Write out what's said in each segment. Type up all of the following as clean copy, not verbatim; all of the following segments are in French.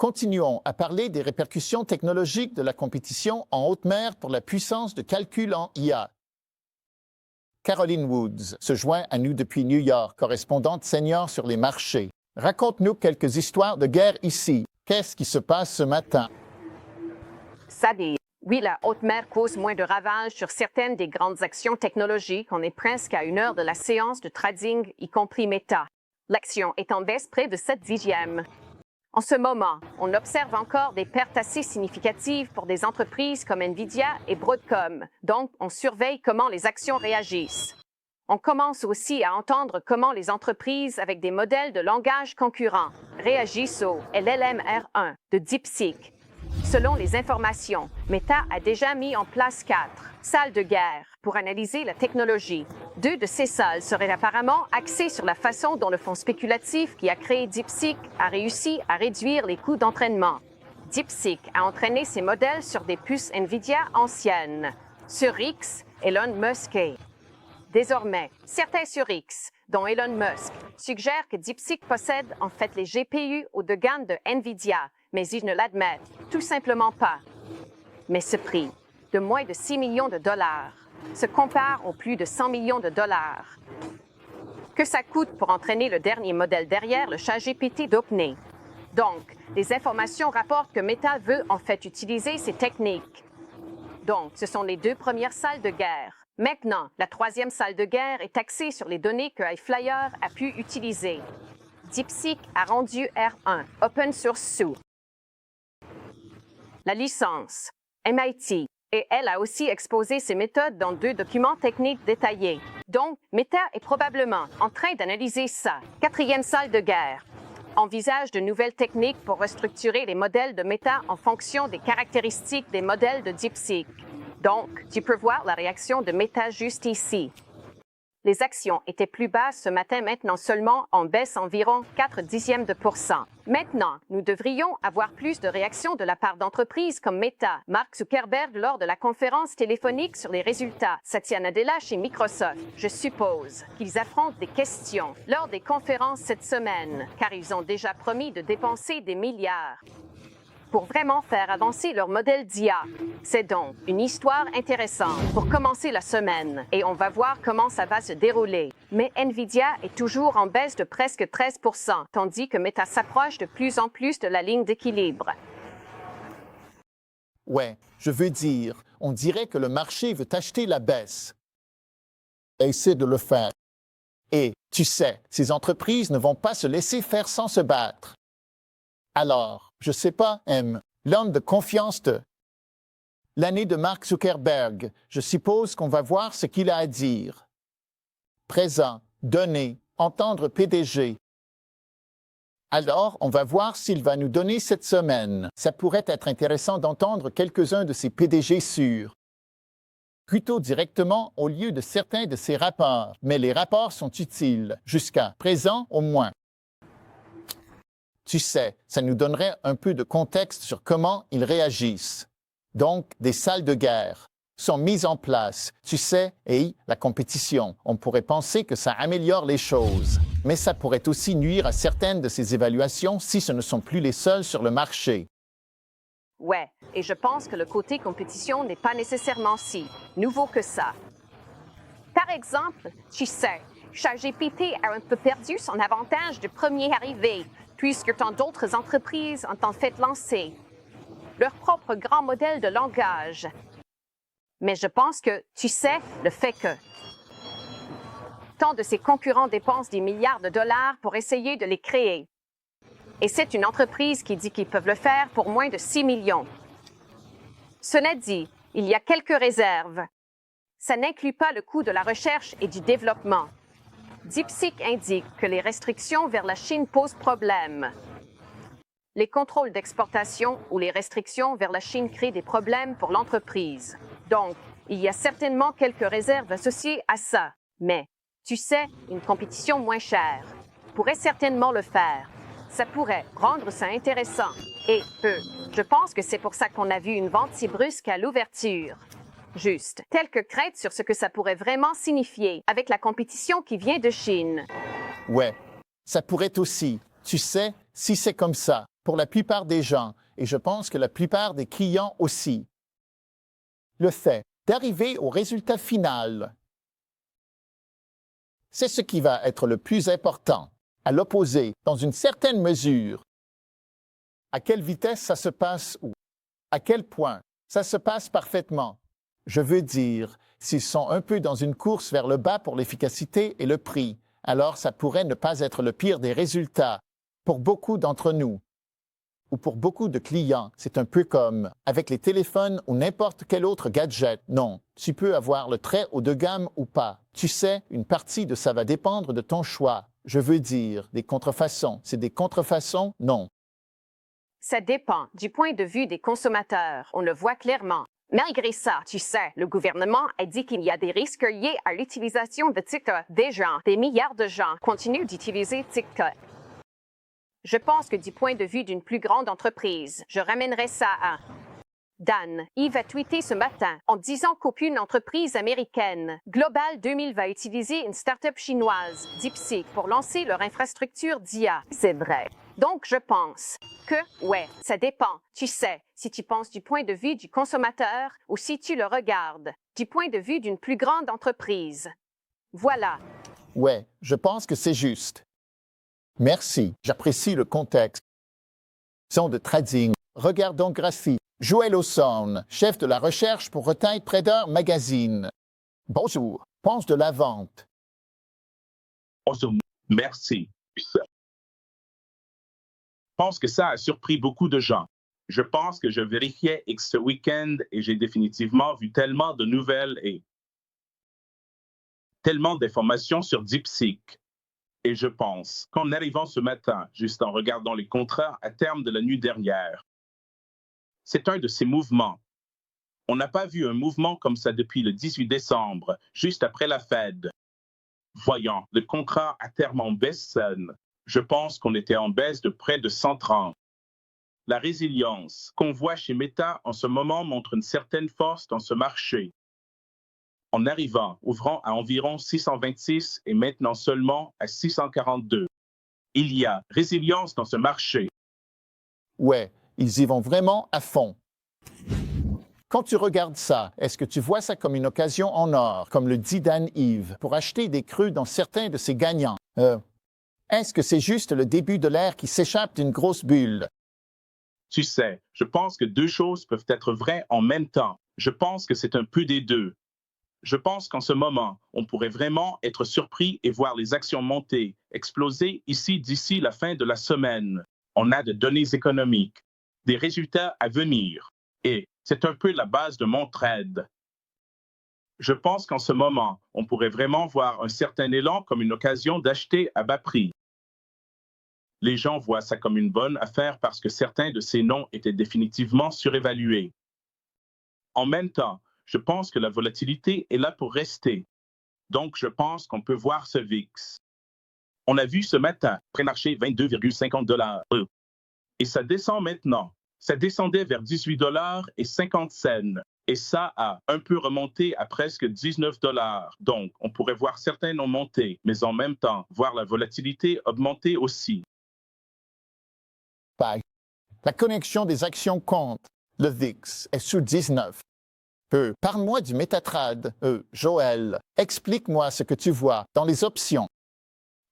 Continuons à parler des répercussions technologiques de la compétition en haute mer pour la puissance de calcul en IA. Caroline Woods se joint à nous depuis New York, correspondante senior sur les marchés. Raconte-nous quelques histoires de guerre ici. Qu'est-ce qui se passe ce matin? Salut. Oui, la haute mer cause moins de ravages sur certaines des grandes actions technologiques. On est presque à 1 heure de la séance de trading, y compris Meta. L'action est en baisse près de 7/10. En ce moment, on observe encore des pertes assez significatives pour des entreprises comme Nvidia et Broadcom. Donc, on surveille comment les actions réagissent. On commence aussi à entendre comment les entreprises avec des modèles de langage concurrents réagissent au LLM-R1 de DeepSeek. Selon les informations, Meta a déjà mis en place 4 salles de guerre pour analyser la technologie. 2 de ces salles seraient apparemment axées sur la façon dont le fonds spéculatif qui a créé DeepSeek a réussi à réduire les coûts d'entraînement. DeepSeek a entraîné ses modèles sur des puces Nvidia anciennes. Sur X, Elon Musk est. Désormais, certains sur X, dont Elon Musk, suggèrent que DeepSeek possède en fait les GPU haut de gamme de Nvidia, mais ils ne l'admettent tout simplement pas. Mais ce prix, de moins de 6 millions de dollars, se compare aux plus de 100 millions de dollars que ça coûte pour entraîner le dernier modèle derrière le ChatGPT d'OpenAI. Donc, les informations rapportent que Meta veut en fait utiliser ces techniques. Donc, ce sont les 2 premières salles de guerre. Maintenant, la 3e salle de guerre est axée sur les données que iFlyer a pu utiliser. DeepSeek a rendu R1 open source sous la licence MIT, et elle a aussi exposé ses méthodes dans 2 documents techniques détaillés. Donc, Meta est probablement en train d'analyser ça. 4e salle de guerre envisage de nouvelles techniques pour restructurer les modèles de Meta en fonction des caractéristiques des modèles de DeepSeek. Donc, tu peux voir la réaction de Meta juste ici. Les actions étaient plus basses ce matin, maintenant seulement en baisse environ 0,4%. Maintenant, nous devrions avoir plus de réactions de la part d'entreprises comme Meta. Mark Zuckerberg lors de la conférence téléphonique sur les résultats. Satya Nadella chez Microsoft. Je suppose qu'ils affrontent des questions lors des conférences cette semaine, car ils ont déjà promis de dépenser des milliards pour vraiment faire avancer leur modèle d'IA. C'est donc une histoire intéressante pour commencer la semaine et on va voir comment ça va se dérouler. Mais Nvidia est toujours en baisse de presque 13%, tandis que Meta s'approche de plus en plus de la ligne d'équilibre. Ouais, je veux dire, on dirait que le marché veut acheter la baisse. Et essaie de le faire. Et, tu sais, ces entreprises ne vont pas se laisser faire sans se battre. Alors, je sais pas, l'homme de confiance de l'année de Mark Zuckerberg, je suppose qu'on va voir ce qu'il a à dire. Présent, donner, entendre PDG. Alors, on va voir s'il va nous donner cette semaine. Ça pourrait être intéressant d'entendre quelques-uns de ces PDG sûrs. Plutôt directement au lieu de certains de ces rapports. Mais les rapports sont utiles, jusqu'à présent au moins. Tu sais, ça nous donnerait un peu de contexte sur comment ils réagissent. Donc, des salles de guerre sont mises en place, tu sais, et la compétition. On pourrait penser que ça améliore les choses, mais ça pourrait aussi nuire à certaines de ces évaluations si ce ne sont plus les seules sur le marché. Ouais, et je pense que le côté compétition n'est pas nécessairement si nouveau que ça. Par exemple, tu sais, ChatGPT a un peu perdu son avantage de premier arrivé, puisque tant d'autres entreprises ont en fait lancé leur propre grand modèle de langage. Mais je pense que, tu sais, le fait que tant de ses concurrents dépensent des milliards de dollars pour essayer de les créer. Et c'est une entreprise qui dit qu'ils peuvent le faire pour moins de 6 millions. Cela dit, il y a quelques réserves. Ça n'inclut pas le coût de la recherche et du développement. DeepSeek indique que les restrictions vers la Chine posent problème. Les contrôles d'exportation ou les restrictions vers la Chine créent des problèmes pour l'entreprise. Donc, il y a certainement quelques réserves associées à ça. Mais, tu sais, une compétition moins chère pourrait certainement le faire. Ça pourrait rendre ça intéressant. Et je pense que c'est pour ça qu'on a vu une vente si brusque à l'ouverture. Juste, quelques craintes sur ce que ça pourrait vraiment signifier avec la compétition qui vient de Chine. Ouais, ça pourrait aussi. Tu sais, si c'est comme ça, pour la plupart des gens, et je pense que la plupart des clients aussi. Le fait d'arriver au résultat final, c'est ce qui va être le plus important. À l'opposé, dans une certaine mesure, à quelle vitesse ça se passe ou à quel point ça se passe parfaitement. Je veux dire, s'ils sont un peu dans une course vers le bas pour l'efficacité et le prix, alors ça pourrait ne pas être le pire des résultats. Pour beaucoup d'entre nous, ou pour beaucoup de clients, c'est un peu comme avec les téléphones ou n'importe quel autre gadget. Non, tu peux avoir le très haut de gamme ou pas. Tu sais, une partie de ça va dépendre de ton choix. Je veux dire, des contrefaçons. C'est des contrefaçons? Non. Ça dépend du point de vue des consommateurs. On le voit clairement. Malgré ça, tu sais, le gouvernement a dit qu'il y a des risques liés à l'utilisation de TikTok. Des milliards de gens continuent d'utiliser TikTok. Je pense que du point de vue d'une plus grande entreprise, je ramènerais ça à Dan. Yves a tweeté ce matin en disant qu'aucune entreprise américaine, Global 2000, va utiliser une start-up chinoise, DeepSeek, pour lancer leur infrastructure d'IA. C'est vrai. Donc, je pense que, ouais, ça dépend. Tu sais, si tu penses du point de vue du consommateur ou si tu le regardes du point de vue d'une plus grande entreprise. Voilà. Ouais, je pense que c'est juste. Merci, j'apprécie le contexte. Son de trading. Regardons Graphie. Joël Osson, chef de la recherche pour Retail Trader Magazine. Bonjour, pense de la vente. Bonjour, merci. Je pense que ça a surpris beaucoup de gens. Je pense que je vérifiais X ce week-end et j'ai définitivement vu tellement de nouvelles et tellement d'informations sur DeepSeek. Et je pense qu'en arrivant ce matin, juste en regardant les contrats à terme de la nuit dernière, c'est un de ces mouvements. On n'a pas vu un mouvement comme ça depuis le 18 décembre, juste après la Fed. Voyant le contrat à terme en baisse saine, je pense qu'on était en baisse de près de 130. La résilience qu'on voit chez Meta en ce moment montre une certaine force dans ce marché. En arrivant, ouvrant à environ 626 et maintenant seulement à 642. Il y a résilience dans ce marché. Ouais, ils y vont vraiment à fond. Quand tu regardes ça, est-ce que tu vois ça comme une occasion en or, comme le dit Dan Yves, pour acheter des creux dans certains de ces gagnants? Est-ce que c'est juste le début de l'ère qui s'échappe d'une grosse bulle? Tu sais, je pense que deux choses peuvent être vraies en même temps. Je pense que c'est un peu des deux. Je pense qu'en ce moment, on pourrait vraiment être surpris et voir les actions monter, exploser ici d'ici la fin de la semaine. On a de données économiques, des résultats à venir. Et c'est un peu la base de mon trade. Je pense qu'en ce moment, on pourrait vraiment voir un certain élan comme une occasion d'acheter à bas prix. Les gens voient ça comme une bonne affaire parce que certains de ces noms étaient définitivement surévalués. En même temps, je pense que la volatilité est là pour rester. Donc, je pense qu'on peut voir ce VIX. On a vu ce matin, pré-marché 22,50 $. Et ça descend maintenant. Ça descendait vers 18 $ et 50 cents. Et ça a un peu remonté à presque 19 $. Donc, on pourrait voir certains noms monter, mais en même temps, voir la volatilité augmenter aussi. La connexion des actions compte. Le VIX est sous 19. Parle-moi du Metatrade. Joël, explique-moi ce que tu vois dans les options.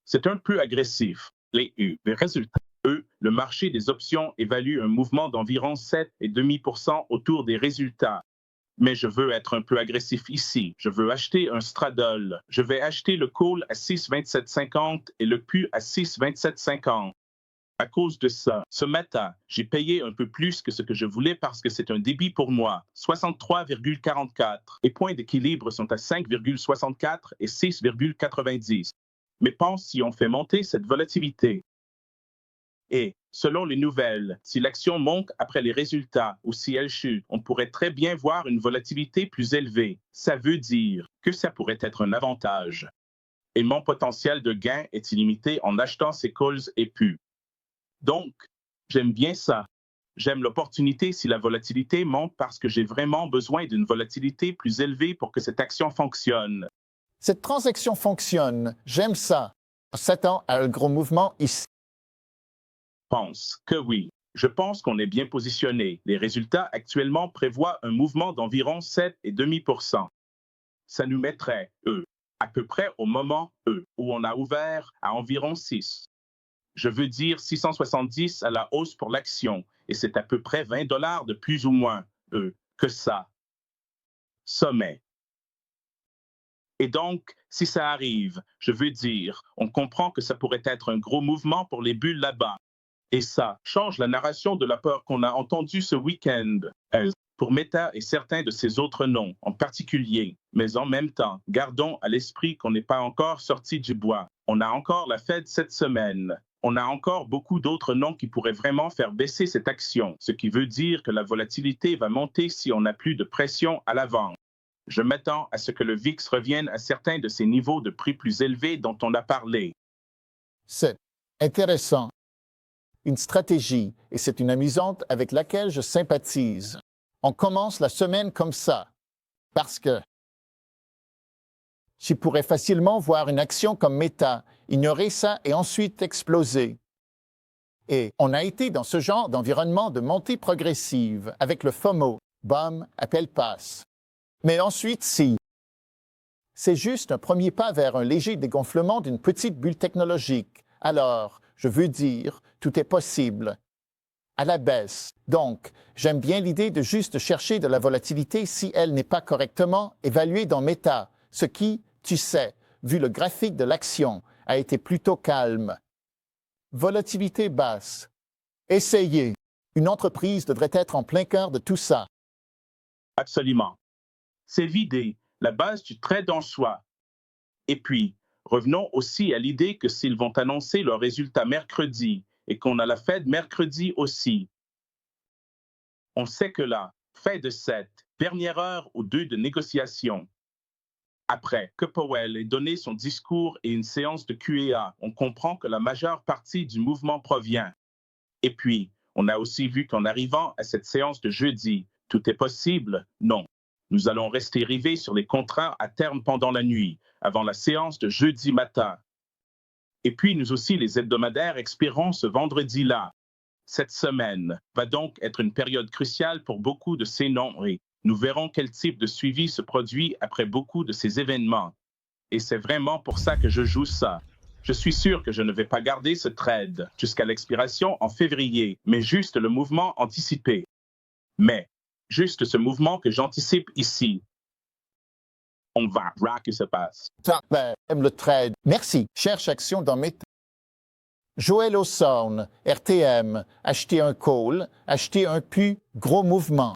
C'est un peu agressif. Les résultats. Le marché des options évalue un mouvement d'environ 7,5% autour des résultats. Mais je veux être un peu agressif ici. Je veux acheter un straddle. Je vais acheter le call à 6,2750 et le put à 6,2750. À cause de ça, ce matin, j'ai payé un peu plus que ce que je voulais parce que c'est un débit pour moi, 63,44. Et points d'équilibre sont à 5,64 et 6,90. Mais pense si on fait monter cette volatilité. Et, selon les nouvelles, si l'action monte après les résultats ou si elle chute, on pourrait très bien voir une volatilité plus élevée. Ça veut dire que ça pourrait être un avantage. Et mon potentiel de gain est illimité en achetant ces calls et puts. Donc, j'aime bien ça. J'aime l'opportunité si la volatilité monte parce que j'ai vraiment besoin d'une volatilité plus élevée pour que cette action fonctionne. Cette transaction fonctionne. J'aime ça. On s'attend à un gros mouvement ici. Pense que oui. Je pense qu'on est bien positionné. Les résultats actuellement prévoient un mouvement d'environ 7,5%. Ça nous mettrait, à peu près au moment, où on a ouvert à environ 6. Je veux dire 670 à la hausse pour l'action, et c'est à peu près $20 de plus ou moins, que ça. Sommet. Et donc, si ça arrive, je veux dire, on comprend que ça pourrait être un gros mouvement pour les bulles là-bas. Et ça change la narration de la peur qu'on a entendue ce week-end pour Meta et certains de ses autres noms en particulier. Mais en même temps, gardons à l'esprit qu'on n'est pas encore sorti du bois. On a encore la Fed cette semaine. On a encore beaucoup d'autres noms qui pourraient vraiment faire baisser cette action, ce qui veut dire que la volatilité va monter si on n'a plus de pression à l'avant. Je m'attends à ce que le VIX revienne à certains de ces niveaux de prix plus élevés dont on a parlé. C'est intéressant. Une stratégie, et c'est une amusante avec laquelle je sympathise. On commence la semaine comme ça, parce que je pourrais facilement voir une action comme Meta, ignorer ça et ensuite exploser. Et on a été dans ce genre d'environnement de montée progressive avec le FOMO, BOM, appel passe. Mais ensuite, si c'est juste un premier pas vers un léger dégonflement d'une petite bulle technologique, alors, je veux dire, tout est possible. À la baisse. Donc, j'aime bien l'idée de juste chercher de la volatilité si elle n'est pas correctement évaluée dans Meta, ce qui, tu sais, vu le graphique de l'action, a été plutôt calme. Volatilité basse. Essayez. Une entreprise devrait être en plein cœur de tout ça. Absolument. C'est l'idée, la base du trade en soi. Et puis, revenons aussi à l'idée que s'ils vont annoncer leurs résultats mercredi et qu'on a la Fed mercredi aussi, on sait que là, fin de cette dernière heure ou deux de négociation, après que Powell ait donné son discours et une séance de Q&A, on comprend que la majeure partie du mouvement provient. Et puis, on a aussi vu qu'en arrivant à cette séance de jeudi, tout est possible? Non. Nous allons rester rivés sur les contrats à terme pendant la nuit, avant la séance de jeudi matin. Et puis, nous aussi, les hebdomadaires expireront ce vendredi-là. Cette semaine va donc être une période cruciale pour beaucoup de ces noms et nous verrons quel type de suivi se produit après beaucoup de ces événements. Et c'est vraiment pour ça que je joue ça. Je suis sûr que je ne vais pas garder ce trade jusqu'à l'expiration en février, mais juste le mouvement anticipé. Mais, juste ce mouvement que j'anticipe ici. On va voir ce qui se passe. Aime le trade. Merci. Cherche action dans Meta. Joël Ossorne, RTM, acheter un call, acheter un plus gros mouvement.